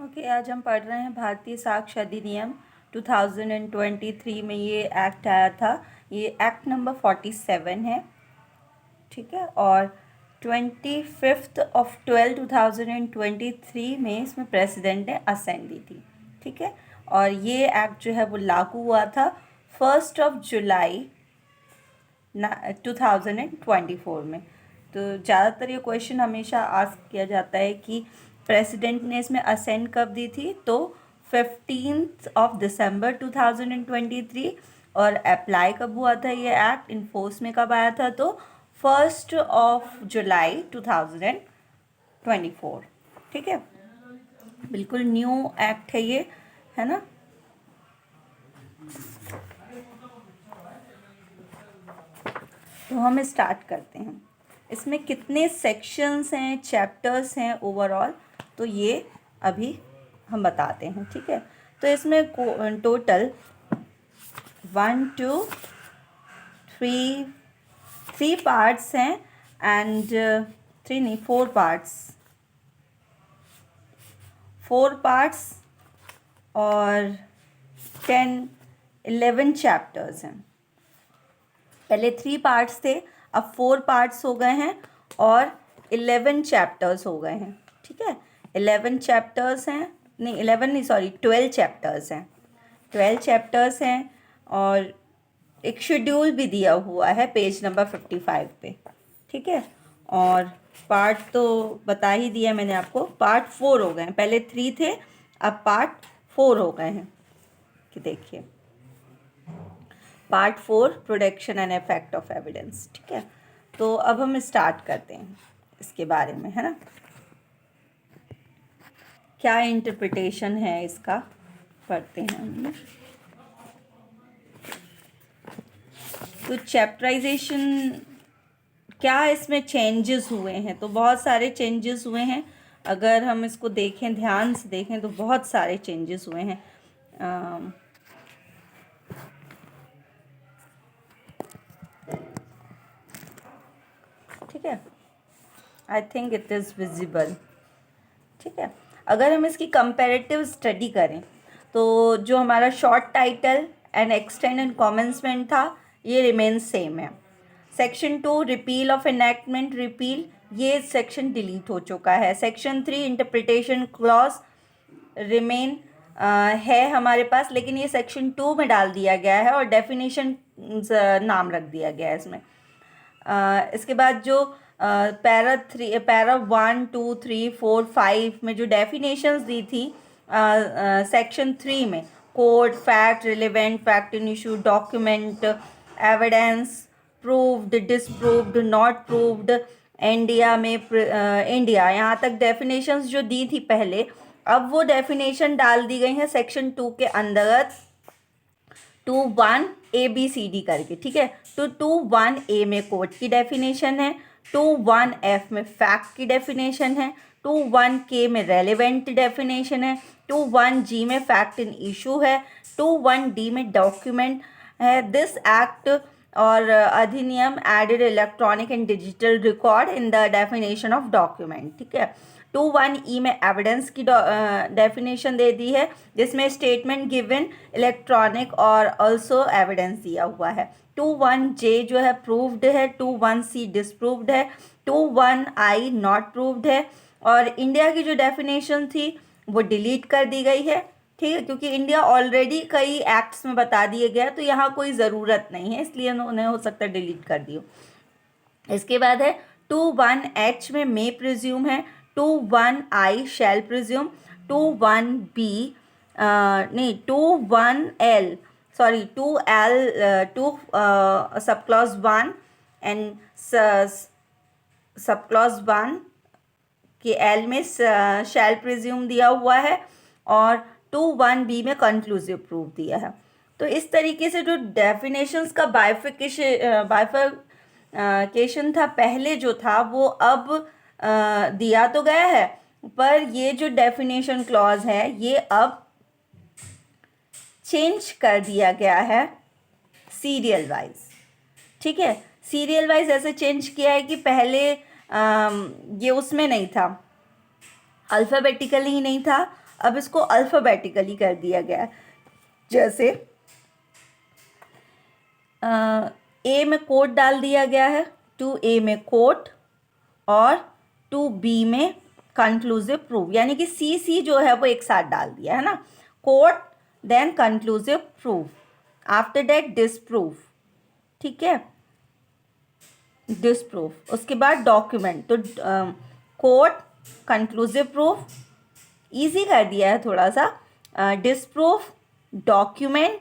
Okay, आज हम पढ़ रहे हैं भारतीय साक्ष्य अधिनियम 2023 में ये एक्ट आया था। ये एक्ट नंबर 47 है, ठीक है। और 25/12/2023 में इसमें प्रेसिडेंट ने असेंट दी थी, ठीक है। और ये एक्ट जो है वो लागू हुआ था 1 जुलाई 2024 में। तो ज़्यादातर ये क्वेश्चन हमेशा आस्क किया जाता है कि प्रेसिडेंट ने इसमें असेंट कब दी थी, तो 15 दिसंबर 2023। और अप्लाई कब हुआ था ये एक्ट, इन्फोर्स में कब आया था, तो 1 जुलाई 2024, ठीक है। बिल्कुल न्यू एक्ट है ये, है ना। तो हम स्टार्ट करते हैं। इसमें कितने सेक्शंस हैं, चैप्टर्स हैं ओवरऑल, तो ये अभी हम बताते हैं, ठीक है। तो इसमें टोटल 1 2 3 पार्ट्स हैं एंड 3 नहीं 4 पार्ट्स और 11 चैप्टर्स हैं। पहले 3 पार्ट्स थे, अब 4 पार्ट्स हो गए हैं और 11 चैप्टर्स हो गए हैं, ठीक है। 11 चैप्टर्स हैं, नहीं 11 नहीं, सॉरी 12 चैप्टर्स हैं। 12 चैप्टर्स हैं और एक शेड्यूल भी दिया हुआ है पेज नंबर 55 पे, ठीक है। और पार्ट तो बता ही दिया मैंने आपको, पार्ट 4 हो गए हैं। पहले 3 थे, अब पार्ट 4 हो गए हैं, कि देखिए part 4 production and effect of evidence, ठीक है। तो अब हम स्टार्ट करते हैं इसके बारे में, है ना। क्या इंटरप्रिटेशन है इसका, पढ़ते हैं हम। तो चैप्टराइजेशन, क्या इसमें चेंजेस हुए हैं, तो बहुत सारे चेंजेस हुए हैं। अगर हम इसको देखें, ध्यान से देखें, तो बहुत सारे चेंजेस हुए हैं। ठीक है, I think it is visible, ठीक है। अगर हम इसकी कंपैरेटिव स्टडी करें, तो जो हमारा short title and extend and कॉमेंसमेंट था, ये रिमेन सेम है। Section 2 repeal of enactment, repeal, ये सेक्शन डिलीट हो चुका है। सेक्शन 3 इंटरप्रिटेशन क्लॉज रिमेन है हमारे पास, लेकिन ये सेक्शन 2 में डाल दिया गया है और डेफिनेशन नाम रख दिया गया है इसमें। इसके बाद जो पैरा 1 2 3 4 5 में जो डेफिनेशंस दी थी सेक्शन 3 में, code, fact, relevant, fact in issue, document, evidence, proved, disproved, not proved, India में इंडिया, यहाँ तक डेफिनेशंस जो दी थी पहले, अब वो डेफिनेशन डाल दी गई हैं सेक्शन 2 के अंतर्गत 2(1) ABCD करके, ठीक है। तो 2(1) में कोड की डेफिनेशन है, 2(1) में फैक्ट की डेफिनेशन है, 2(1) में रेलेवेंट डेफिनेशन है, 2(1) में फैक्ट इन इशू है, 2(1) में डॉक्यूमेंट है। दिस एक्ट और अधिनियम added electronic and digital record in the definition of document, ठीक है। 2(1) में एविडेंस की डेफिनेशन दे दी है, जिसमें स्टेटमेंट गिवन, इलेक्ट्रॉनिक और ऑल्सो एविडेंस दिया हुआ है। 2(1) जो है प्रूव्ड है, 2(1) डिसप्रूव्ड है, 2(1) नॉट प्रूव्ड है। और इंडिया की जो डेफिनेशन थी वो डिलीट कर दी गई है, ठीक है, क्योंकि इंडिया ऑलरेडी कई एक्ट्स में बता दिए गया, तो यहाँ कोई ज़रूरत नहीं है, इसलिए उन्हें हो सकता है डिलीट कर दियो। इसके बाद है 2(1) में मे प्रिज्यूम है, 2(1) शैल प्रिज्यूम, 2(1) नहीं 2(1) sorry 2 sub clause 1 and sub clause 1 के एल में शैल प्रिज्यूम दिया हुआ है और 2(1) में कंक्लूसिव प्रूफ दिया है। तो इस तरीके से जो डेफिनेशंस का बाइफिकेशन था पहले जो था, वो अब दिया तो गया है, पर ये जो डेफिनेशन क्लॉज है ये अब चेंज कर दिया गया है सीरियल वाइज, ठीक है। सीरियल वाइज ऐसे चेंज किया है कि पहले ये उसमें नहीं था, अल्फ़ाबेटिकली ही नहीं था, अब इसको अल्फ़ाबेटिकली कर दिया गया है। जैसे ए में कोट डाल दिया गया है, टू ए में कोट, और टू बी में कंक्लूसिव प्रूफ, यानी कि सी सी जो है वो एक साथ डाल दिया है ना। Quote then conclusive proof, after that disproof, ठीक है, डिसप्रूफ, उसके बाद डॉक्यूमेंट। तो कोट, कंक्लूसिव प्रूफ, इजी कर दिया है थोड़ा सा, डिसप्रूफ, डॉक्यूमेंट,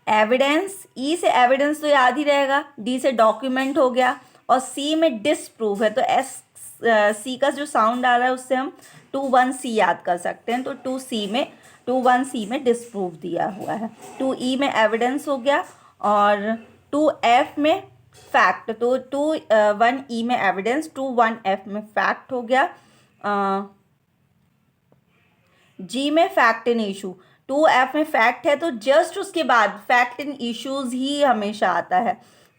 एविडेंस। ई से एविडेंस तो याद ही रहेगा, डी से डॉक्यूमेंट हो गया, और सी में डिसप्रूफ है, तो एस सी का जो साउंड आ रहा है उससे हम 2-1 याद कर सकते हैं। तो 2-1 डिसप्रूफ दिया हुआ है। 2 में एविडेंस हो गया, और 2F में फैक्ट, तो 2-1 में एविडेंस, 2-1F में फैक्ट हो गया। जी में फैक्ट इन इशू, 2F में फैक्ट है तो जस्ट उसके बाद फैक्ट इन इश्यूज ही हमेशा आता है,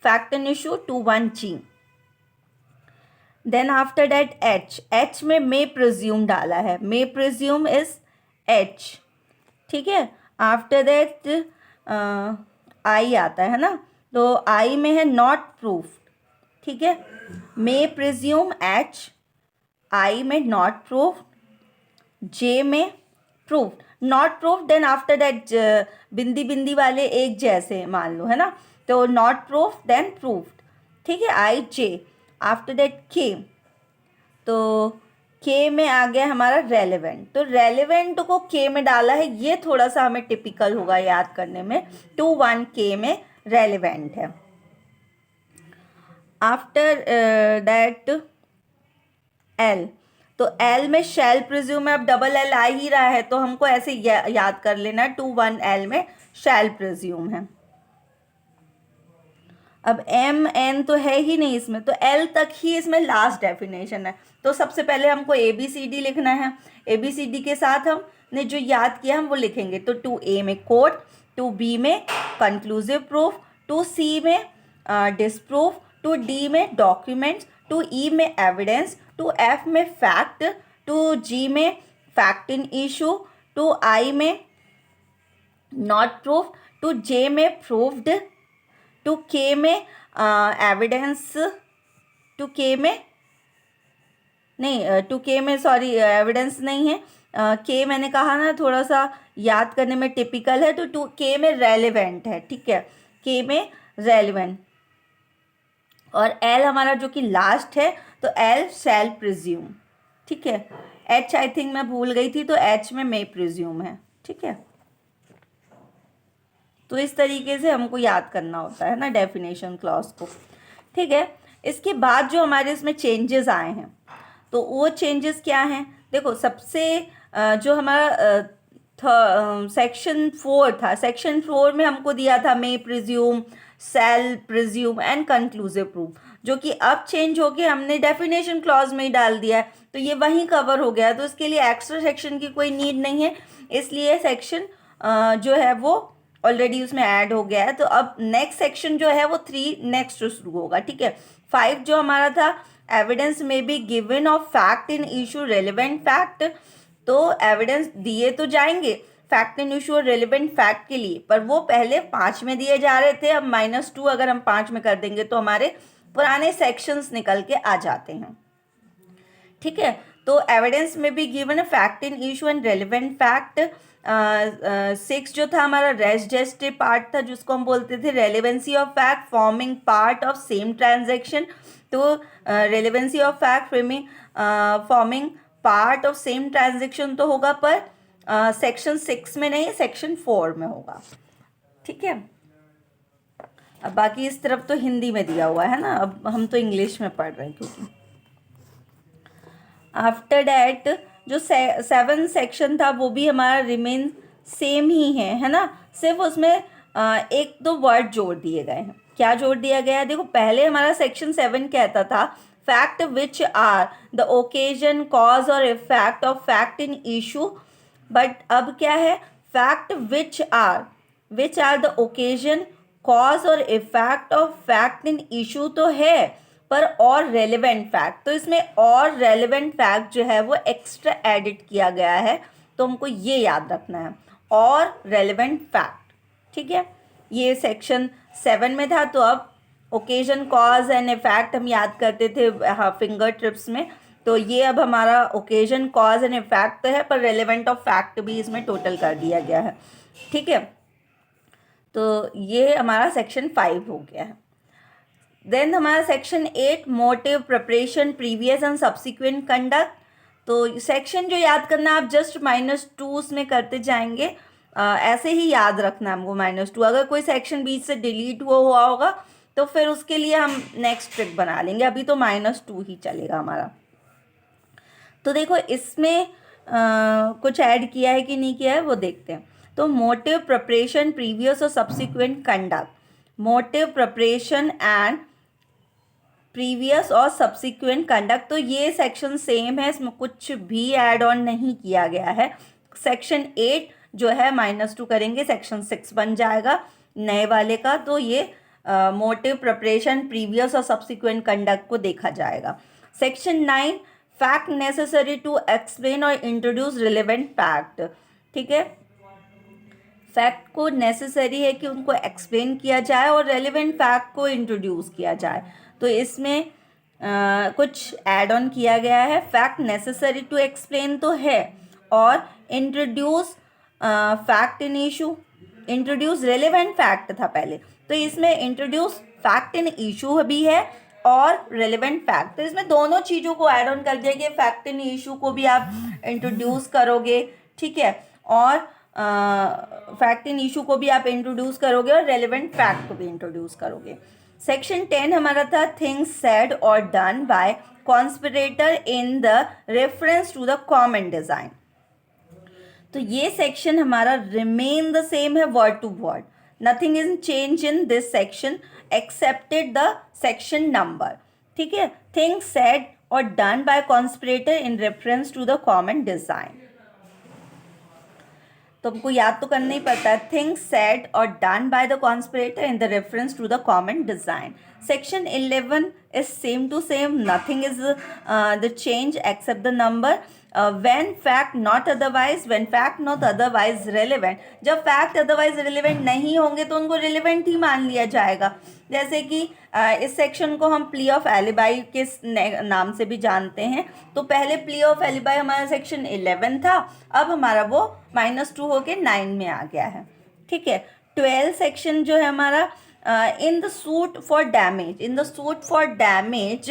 fact in issue 2-1G। Then after that H में मे प्रिज्यूम डाला है, मे प्रिज्यूम इज H, ठीक है। आफ्टर दैट I आता है ना, तो I में है नॉट प्रूफ, ठीक है। मे प्रिज्यूम H, I में नॉट प्रूफ, J में proof, not proof, then after that बिंदी बिंदी वाले एक जैसे मान लो, है ना, तो नॉट प्रूफ देन प्रूफ्ड, ठीक है। I, J, after that K, तो K में आ गया हमारा रेलेवेंट, तो रेलेवेंट को K में डाला है, ये थोड़ा सा हमें टिपिकल होगा याद करने में, 2-1K में रेलेवेंट है। आफ्टर दैट L, तो L में शैल प्रिज्यूम है, अब डबल L आ ही रहा है तो हमको ऐसे याद कर लेना है, 2-1L में शैल प्रिज्यूम है। अब M-N तो है ही नहीं इसमें, तो L तक ही इसमें लास्ट डेफिनेशन है। तो सबसे पहले हमको ABCD लिखना है, ABCD के साथ हमने जो याद किया हम वो लिखेंगे। तो 2A में कोट, 2B में कंक्लूसिव प्रूफ, 2C में डिसप्रूफ, 2D में डॉक्यूमेंट्स, 2E में एविडेंस, 2F में फैक्ट, 2G में फैक्ट इन इशू, 2I में नॉट प्रूफ, 2J में प्रूफ्ड, 2K में एविडेंस, 2K में नहीं, 2K में सॉरी एविडेंस नहीं है, K मैंने कहा ना थोड़ा सा याद करने में टिपिकल है, तो 2K में रेलेवेंट है, ठीक है, K में रेलेवेंट, और L हमारा जो कि लास्ट है तो L शैल प्रिज्यूम, ठीक है। H आई थिंक मैं भूल गई थी, तो H में मे प्रिज्यूम है, ठीक है। तो इस तरीके से हमको याद करना होता है ना डेफिनेशन क्लॉज को, ठीक है। इसके बाद जो हमारे इसमें चेंजेस आए हैं, तो वो चेंजेस क्या हैं, देखो सबसे जो हमारा सेक्शन 4 था, सेक्शन 4 में हमको दिया था मे presume, shell presume and conclusive proof, जो कि अब चेंज होके हमने डेफिनेशन क्लॉज में ही डाल दिया है, तो ये वहीं कवर हो गया, तो इसके लिए एक्स्ट्रा सेक्शन की कोई नीड नहीं है, इसलिए सेक्शन जो है वो ऑलरेडी उसमें ऐड हो गया है। तो अब नेक्स्ट सेक्शन जो है वो 3 नेक्स्ट शुरू होगा, ठीक है। 5 जो हमारा था, एविडेंस में be given of fact in issue relevant fact, तो एविडेंस दिए तो जाएंगे फैक्ट इन इशू और रेलिवेंट फैक्ट के लिए, पर वो पहले 5 में दिए जा रहे थे, अब -2 अगर हम 5 में कर देंगे तो हमारे पुराने सेक्शंस निकल के आ जाते हैं, ठीक है। तो एविडेंस में भी given fact in issue and relevant fact. 6 जो था हमारा रेस्टेस्टिव पार्ट था, जिसको हम बोलते थे relevancy of fact forming part of same transaction, तो relevancy of fact forming part of same transaction तो होगा, पर सेक्शन 6 में नहीं, सेक्शन 4 में होगा, ठीक है। अब बाकी इस तरफ तो हिंदी में दिया हुआ है ना, अब हम तो इंग्लिश में पढ़ रहे हैं क्योंकि आफ्टर डैट जो 7 सेक्शन था वो भी हमारा रिमेन सेम ही है ना, सिर्फ उसमें 1-2 वर्ड जोड़ दिए गए हैं। क्या जोड़ दिया गया है, देखो पहले हमारा सेक्शन 7 कहता था fact which are the occasion cause और effect of fact in issue, but अब क्या है, fact which are the occasion cause और effect of fact in issue तो है, पर और रेलेवेंट फैक्ट, तो इसमें और रेलेवेंट फैक्ट जो है वो एक्स्ट्रा एडिट किया गया है, तो हमको ये याद रखना है, और रेलेवेंट फैक्ट। ठीक है, ये सेक्शन 7 में था। तो अब ओकेजन, कॉज एंड इफेक्ट हम याद करते थे हाँ फिंगर ट्रिप्स में, तो ये अब हमारा ओकेजन, कॉज एंड इफेक्ट तो है, पर रेलेवेंट ऑफ फैक्ट भी इसमें टोटल कर दिया गया है। ठीक है, तो ये हमारा सेक्शन 5 हो गया है। देन हमारा section 8 motive, preparation, previous and subsequent conduct. तो सेक्शन जो याद करना आप जस्ट -2 उसमें करते जाएंगे, ऐसे ही याद रखना हमको -2। अगर कोई सेक्शन बीच से डिलीट हुआ होगा तो फिर उसके लिए हम नेक्स्ट ट्रिक बना लेंगे, अभी तो -2 ही चलेगा हमारा। तो देखो इसमें कुछ ऐड किया है कि नहीं किया है वो देखते हैं। तो मोटिव, प्रिपरेशन, प्रीवियस और subsequent conduct, motive, preparation and previous और सब्सिक्वेंट कंडक्ट, तो ये सेक्शन सेम है, इसमें कुछ भी ऐड ऑन नहीं किया गया है। सेक्शन 8 जो है -2 करेंगे, सेक्शन 6 बन जाएगा नए वाले का। तो ये मोटिव, प्रिपरेशन, प्रीवियस और सब्सिक्वेंट कंडक्ट को देखा जाएगा। Section 9 fact necessary to explain और इंट्रोड्यूस रिलेवेंट फैक्ट। ठीक है, फैक्ट को नेसेसरी है कि उनको एक्सप्लेन किया जाए और रेलेवेंट फैक्ट को इंट्रोड्यूस किया जाए, तो इसमें कुछ ऐड ऑन किया गया है। फैक्ट नेसेसरी टू एक्सप्लेन तो है, और introduce fact in issue, introduce relevant fact था पहले, तो इसमें इंट्रोड्यूस फैक्ट इन इशू भी है और रेलेवेंट फैक्ट, तो इसमें दोनों चीज़ों को ऐड ऑन कर दिया कि फैक्ट इन इशू को भी आप इंट्रोड्यूस करोगे। ठीक है, और फैक्ट इन इशू को भी आप इंट्रोड्यूस करोगे और रेलेवेंट फैक्ट को भी इंट्रोड्यूस करोगे। सेक्शन 10 हमारा था थिंग्स सेड और done by conspirator in the reference to the common design. तो ये सेक्शन हमारा रिमेन द सेम है word to word, nothing is change in this section excepted the section number. ठीक है, थिंग्स सेड और done by conspirator in reference to the common design, तो हमको याद तो करना ही पड़ता है, थिंग्स सेड और done by the conspirator in the reference to the common design. Section 11 is same to same, nothing is the change except the number. When fact not otherwise, when fact not otherwise relevant, जब fact otherwise relevant नहीं होंगे तो उनको relevant ही मान लिया जाएगा। जैसे कि इस सेक्शन को हम प्ली ऑफ एलिबाई के नाम से भी जानते हैं, तो पहले प्ली ऑफ एलिबाई हमारा सेक्शन 11 था, अब हमारा वो -2 होके 9 में आ गया है। ठीक है, 12 सेक्शन जो है हमारा in the suit for damage, in the suit for damage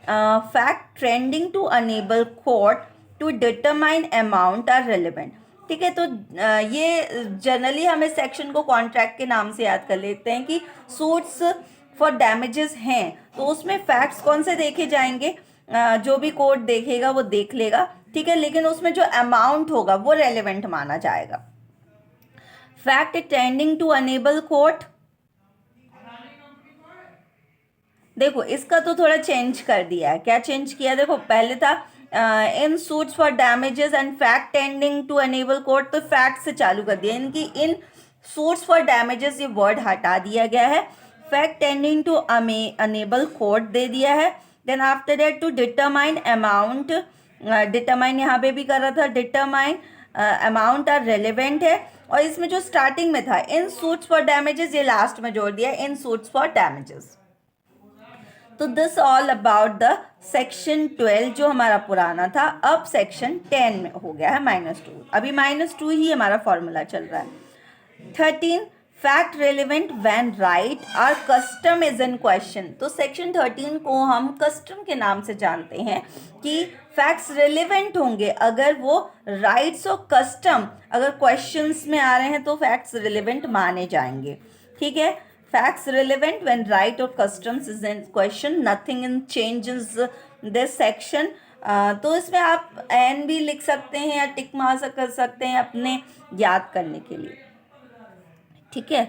fact trending to enable court to determine amount are relevant. ठीक है, तो ये जनरली हम इस सेक्शन को कॉन्ट्रैक्ट के नाम से याद कर लेते हैं कि सूट्स फॉर डैमेजेस हैं, तो उसमें फैक्ट्स कौन से देखे जाएंगे, जो भी कोर्ट देखेगा वो देख लेगा। ठीक है, लेकिन उसमें जो अमाउंट होगा वो रेलेवेंट माना जाएगा। Fact tending to enable court, देखो इसका तो थोड़ा चेंज कर दिया है। क्या चेंज किया, देखो पहले था in suits for damages and fact tending to enable court, तो फैक्ट से चालू कर दिया, इनकी इन सूट्स फॉर डैमेजेस ये वर्ड हटा दिया गया है, fact tending to enable court दे दिया है। Then after that to determine amount, determine यहाँ पे भी कर रहा था, डिटरमाइन अमाउंट आर रेलिवेंट है, और इसमें जो स्टार्टिंग में था इन सूट्स फॉर डैमेजेस ये लास्ट में जोड़ दिया इन सूट्स फॉर डैमेजेस। तो this all about the section 12 जो हमारा पुराना था, अब सेक्शन 10 में हो गया है -2, अभी -2 ही हमारा फॉर्मूला चल रहा है। 13 फैक्ट रेलिवेंट व्हेन राइट और कस्टम इज इन क्वेश्चन, तो सेक्शन 13 को हम कस्टम के नाम से जानते हैं कि फैक्ट्स रेलिवेंट होंगे अगर वो राइट्स और कस्टम अगर क्वेश्चंस में आ रहे हैं तो फैक्ट्स रेलिवेंट माने जाएंगे। ठीक है, facts relevant when right or customs is in question, nothing in changes this section। तो इसमें आप एन भी लिख सकते हैं या टिक मार कर सकते हैं अपने याद करने के लिए। ठीक है,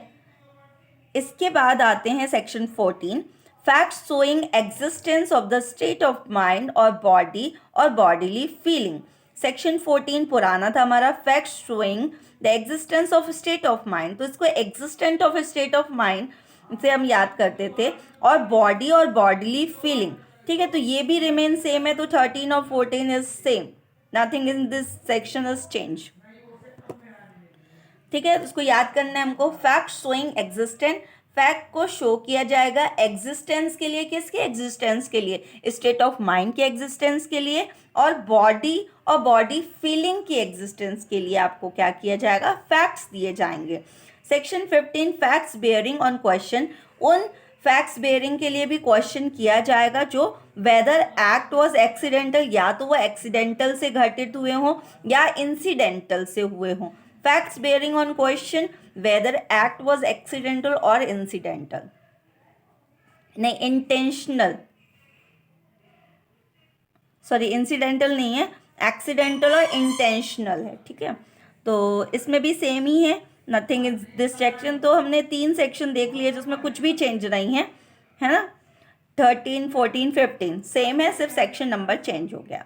इसके बाद आते हैं section 14 facts showing existence of the state of mind और बॉडी और बॉडीली फीलिंग। सेक्शन 14 पुराना था हमारा, facts showing the existence of state of mind, तो इसको existent of state of mind से हम याद करते थे, और बॉडी और बॉडीली फीलिंग, ठीक है, तो ये भी रिमेन सेम है, तो 13 और 14 is same, nothing in this section is change, ठीक है। तो उसको याद करना है हमको। फैक्ट शोइंग एग्जिस्टेंट, फैक्ट को शो किया जाएगा एग्जिस्टेंस के लिए, किसके एग्जिस्टेंस के लिए, स्टेट ऑफ माइंड के एग्जिस्टेंस के लिए, और बॉडी फीलिंग की एग्जिस्टेंस के लिए आपको क्या किया जाएगा, फैक्ट्स दिए जाएंगे। Section 15 facts bearing on question, उन फैक्ट्स बेयरिंग के लिए भी क्वेश्चन किया जाएगा जो वेदर एक्ट वॉज एक्सीडेंटल, या तो वो एक्सीडेंटल से घटित हुए हों या इंसिडेंटल से हुए हों। Facts bearing on question whether act was accidental और इंसिडेंटल, नहीं इंटेंशनल, सॉरी इंसिडेंटल नहीं है, एक्सीडेंटल और इंटेंशनल है, ठीक है। तो इसमें भी सेम ही है, नथिंग इन दिस सेक्शन। तो हमने 3 सेक्शन देख लिए जिसमें कुछ भी चेंज नहीं है ना। 13, 14, 15 सेम है, सिर्फ सेक्शन नंबर चेंज हो गया।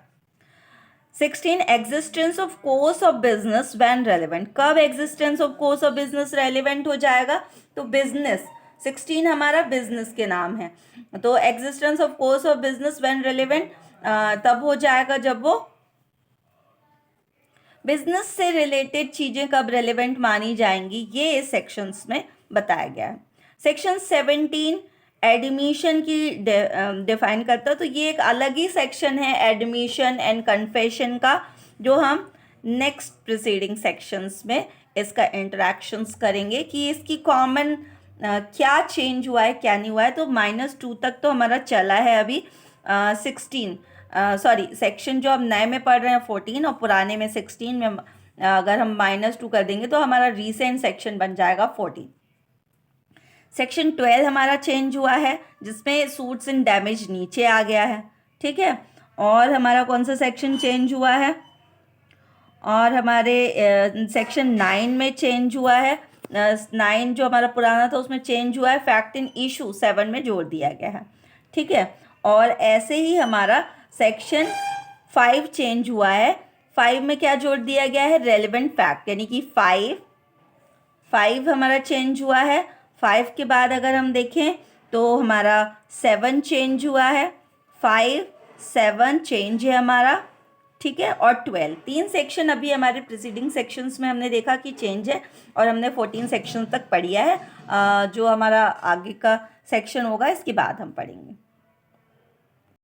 16 existence of course of business when relevant, कब existence of course of business relevant हो जाएगा, तो बिजनेस 16 हमारा बिजनेस के नाम है, तो existence of course of business when relevant तब हो जाएगा जब वो बिजनेस से रिलेटेड चीज़ें कब रेलेवेंट मानी जाएंगी, ये इस सेक्शंस में बताया गया है। सेक्शन 17 एडमिशन की डिफाइन करता है, तो ये एक अलग ही सेक्शन है एडमिशन एंड कन्फेशन का, जो हम नेक्स्ट प्रीसीडिंग सेक्शंस में इसका इंटरेक्शंस करेंगे कि इसकी कॉमन क्या चेंज हुआ है क्या नहीं हुआ है। तो -2 तक तो हमारा चला है अभी 16, सॉरी सेक्शन जो हम नए में पढ़ रहे हैं 14 और पुराने में 16 में अगर हम -2 कर देंगे तो हमारा रीसेंट सेक्शन बन जाएगा 14। सेक्शन 12 हमारा चेंज हुआ है जिसमें सूट्स एंड डैमेज नीचे आ गया है, ठीक है। और हमारा कौन सा सेक्शन चेंज हुआ है, और हमारे सेक्शन 9 में चेंज हुआ है, 9 जो हमारा पुराना था उसमें चेंज हुआ है, फैक्ट इन इशू 7 में जोड़ दिया गया है, ठीक है। और ऐसे ही हमारा सेक्शन 5 चेंज हुआ है, 5 में क्या जोड़ दिया गया है, रेलेवेंट फैक्ट, यानी कि 5 हमारा चेंज हुआ है। 5 के बाद अगर हम देखें तो हमारा 7 चेंज हुआ है, 5, 7 चेंज है हमारा, ठीक है। और 12, 3 सेक्शन अभी हमारे प्रीसीडिंग सेक्शंस में हमने देखा कि चेंज है, और हमने 14 सेक्शन तक पढ़िया है। जो हमारा आगे का सेक्शन होगा इसके बाद हम पढ़ेंगे।